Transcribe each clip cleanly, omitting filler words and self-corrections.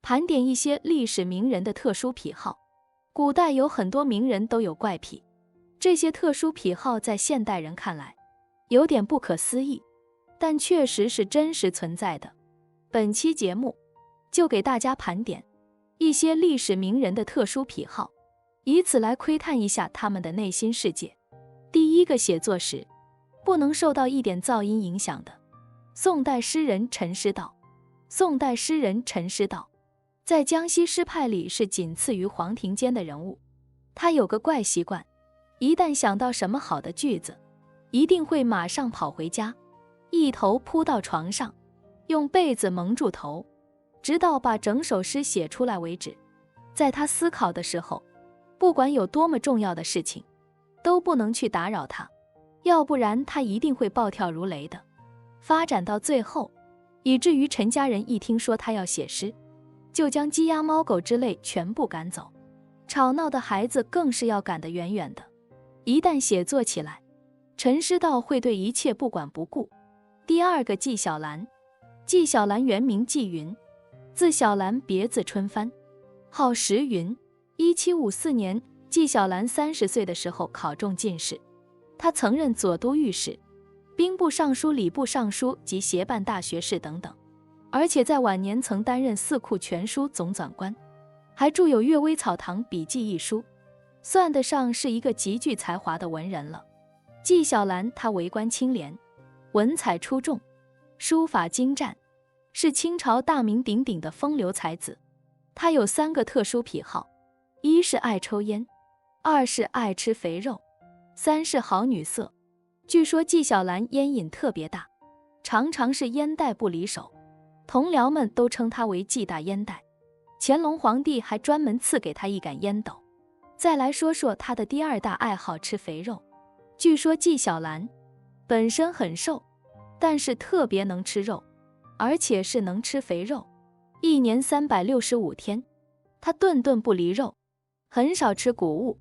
盘点一些历史名人的特殊癖好。古代有很多名人都有怪癖，这些特殊癖好在现代人看来有点不可思议，但确实是真实存在的。本期节目就给大家盘点一些历史名人的特殊癖好，以此来窥探一下他们的内心世界。第一个，写作时不能受到一点噪音影响的。宋代诗人陈师道。宋代诗人陈师道在江西诗派里是仅次于黄庭坚的人物。他有个怪习惯，一旦想到什么好的句子，一定会马上跑回家，一头扑到床上，用被子蒙住头，直到把整首诗写出来为止。在他思考的时候，不管有多么重要的事情，都不能去打扰他，要不然他一定会暴跳如雷的。发展到最后，以至于陈家人一听说他要写诗，就将鸡鸭猫狗之类全部赶走，吵闹的孩子更是要赶得远远的。一旦写作起来，陈师道会对一切不管不顾。第二个，纪晓岚。纪晓岚原名纪云，字晓岚，别字春帆，号时云。1754年，纪晓岚30岁的时候考中进士，他曾任左都御史、兵部尚书、礼部尚书及协办大学士等等，而且在晚年曾担任四库全书总纂官，还著有《阅微草堂笔记》一书，算得上是一个极具才华的文人了。纪晓岚他为官清廉，文采出众，书法精湛，是清朝大名鼎鼎的风流才子。他有3个特殊癖好：一是爱抽烟，2是爱吃肥肉，3是好女色。据说纪晓岚烟瘾特别大，常常是烟袋不离手，同僚们都称他为纪大烟袋。乾隆皇帝还专门赐给他一杆烟斗。再来说说他的第2大爱好，吃肥肉。据说纪晓岚本身很瘦，但是特别能吃肉，而且是能吃肥肉。1年365天，他顿顿不离肉，很少吃谷物，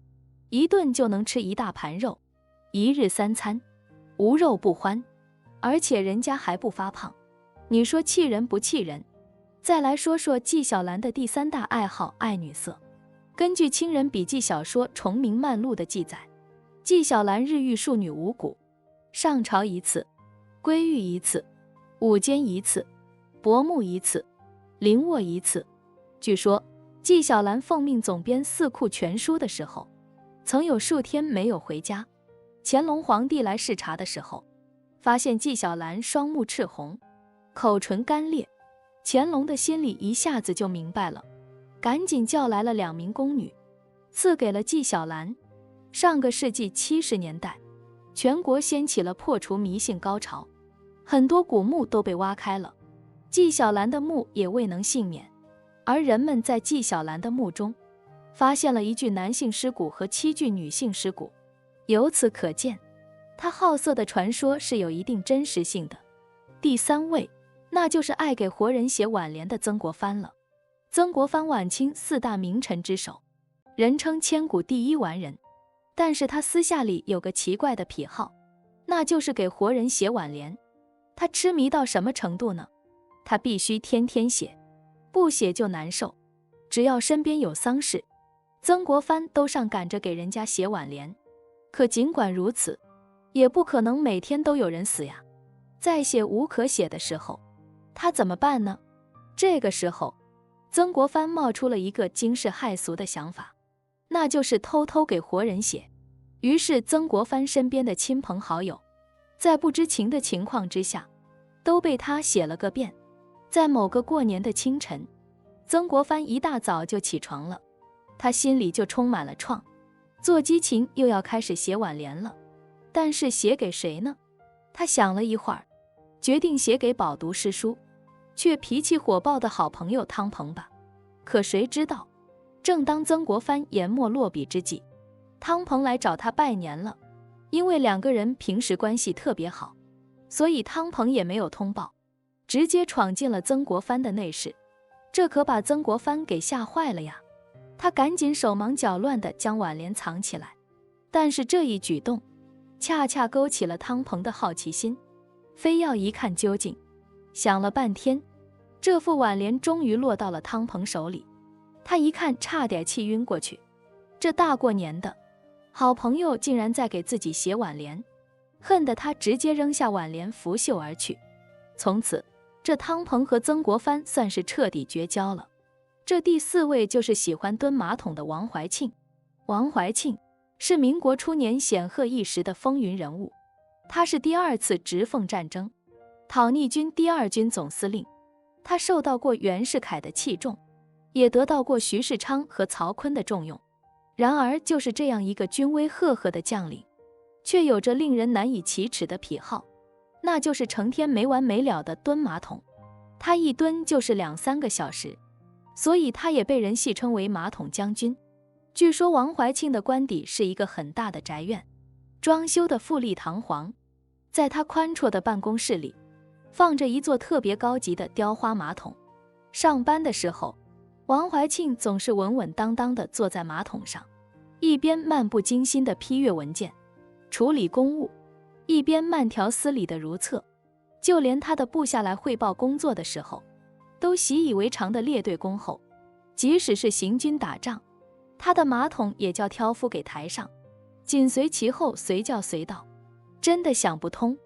一顿就能吃1大盘肉，1日3餐，无肉不欢，而且人家还不发胖，你说气人不气人？再来说说纪晓岚的第3大爱好，爱女色。根据清人笔记小说《崇明漫录》的记载，纪晓岚日遇庶女5股，上朝1次，归狱1次，午间1次，薄暮1次，临卧1次。据说纪晓岚奉命总编四库全书的时候，曾有数天没有回家。乾隆皇帝来视察的时候，发现纪晓岚双目赤红，口唇干裂，乾隆的心里一下子就明白了，赶紧叫来了2名宫女，赐给了纪晓岚。上个世纪70年代，全国掀起了破除迷信高潮，很多古墓都被挖开了，纪晓岚的墓也未能幸免。而人们在纪晓岚的墓中发现了1具男性尸骨和7具女性尸骨，由此可见，他好色的传说是有一定真实性的。第3位，那就是爱给活人写挽联的曾国藩了。曾国藩晚清4大名臣之首，人称千古第一完人，但是他私下里有个奇怪的癖好，那就是给活人写挽联。他痴迷到什么程度呢？他必须天天写，不写就难受。只要身边有丧事，曾国藩都上赶着给人家写挽联。可尽管如此，也不可能每天都有人死呀。在写无可写的时候，他怎么办呢？这个时候，曾国藩冒出了一个惊世骇俗的想法，那就是偷偷给活人写。于是曾国藩身边的亲朋好友，在不知情的情况之下，都被他写了个遍。在某个过年的清晨，曾国藩一大早就起床了，他心里就充满了创，做激情又要开始写挽联了。但是写给谁呢？他想了一会儿，决定写给饱读诗书却脾气火爆的好朋友汤鹏吧。可谁知道，正当曾国藩研墨落笔之际，汤鹏来找他拜年了。因为2个人平时关系特别好，所以汤鹏也没有通报，直接闯进了曾国藩的内室。这可把曾国藩给吓坏了呀，他赶紧手忙脚乱地将挽联藏起来。但是这一举动恰恰勾起了汤鹏的好奇心，非要一看究竟。想了半天，这副挽联终于落到了汤鹏手里，他一看差点气晕过去。这大过年的，好朋友竟然在给自己写挽联，恨得他直接扔下挽联拂袖而去。从此，这汤鹏和曾国藩算是彻底绝交了。这第4位就是喜欢蹲马桶的王怀庆。王怀庆是民国初年显赫一时的风云人物，他是第2次直奉战争讨逆军第2军总司令，他受到过袁世凯的器重，也得到过徐世昌和曹锟的重用。然而就是这样一个军威赫赫的将领，却有着令人难以启齿的癖好，那就是成天没完没了的蹲马桶。他一蹲就是2-3个小时，所以他也被人戏称为马桶将军。据说王怀庆的官邸是一个很大的宅院，装修的富丽堂皇，在他宽绰的办公室里放着一座特别高级的雕花马桶。上班的时候，王怀庆总是稳稳当当地坐在马桶上，一边漫不经心地批阅文件、处理公务，一边慢条斯理地如厕。就连他的部下来汇报工作的时候，都习以为常地列队恭候。即使是行军打仗，他的马桶也叫挑夫给抬上，紧随其后，随叫随到。真的想不通，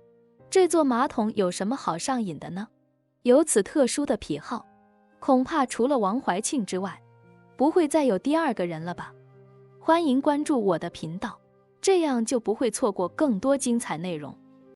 这座马桶有什么好上瘾的呢？有此特殊的癖好，恐怕除了王怀庆之外，不会再有第2个人了吧。欢迎关注我的频道，这样就不会错过更多精彩内容。